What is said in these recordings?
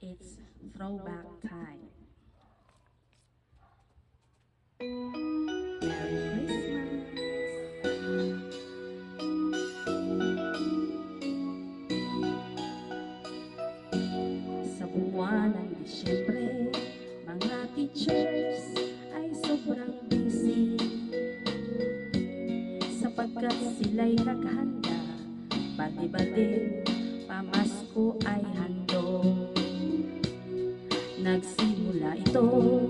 It's throwback time. Merry Christmas! Sa buwan ng Disyembre, mga teachers ay sobrang busy sapagkat sila'y naghanda, bati-bati, pamasko ay handog. Nagsimula ito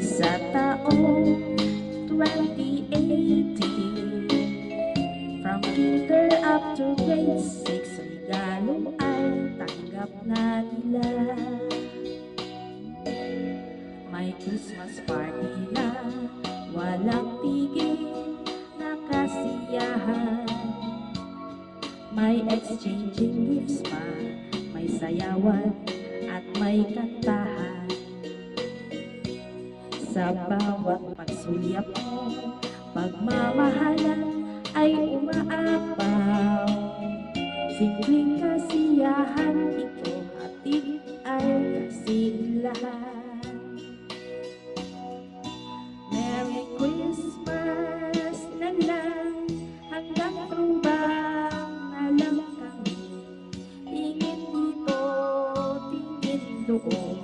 sa taong 2018. From kinder up to grade 6, regalo ay tanggap na nila. May Christmas party na walang tigil na kasiyahan. May exchanging gifts pa, may sayawan at may kantahan. Sa bawat pagsulyap mo, pagmamahalan ay umaapaw. Simpleng kasiyahan ito, hatid ay kasilahan. Merry Christmas na lang, hanggang throwback na lang kami. Tingin dito, tingin doon,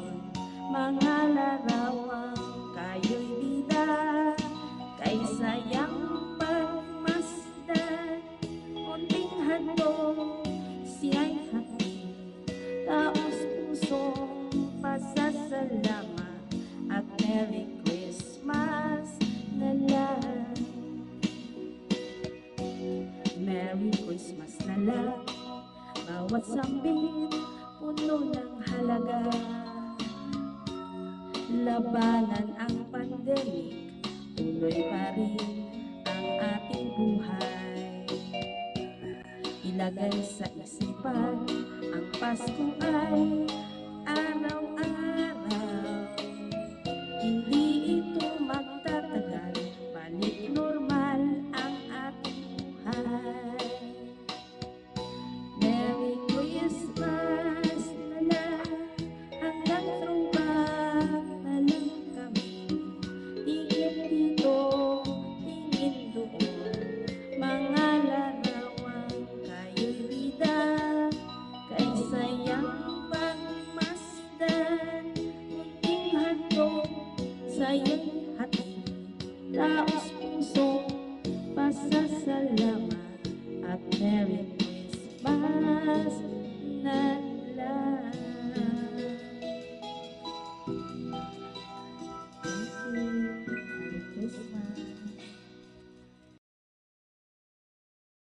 mga larawang kayo'y bida. Kay sayang pagmasdan, munting handog, siya'y hatid. Taos pusong pasasalamat at Merry Christmas na lang. Merry Christmas na lang, bawat sambit puno ng halaga. Labanan ang pandemic, tuloy pa rin ang ating buhay. Ilagay sa isipan, ang Pasko ay araw-araw. Hindi ito magtatagal, balik normal ang ating buhay. Merry Christmas na lang, hanggang throwback na lang kami. Tingin dito, tingin doon, mga larawang kayo'y bida. Kay sayang pagmasdan, munting handog, sa'yo'y hatid. Taos pusong pasasalamat at Merry Christmas na lang. Thank you.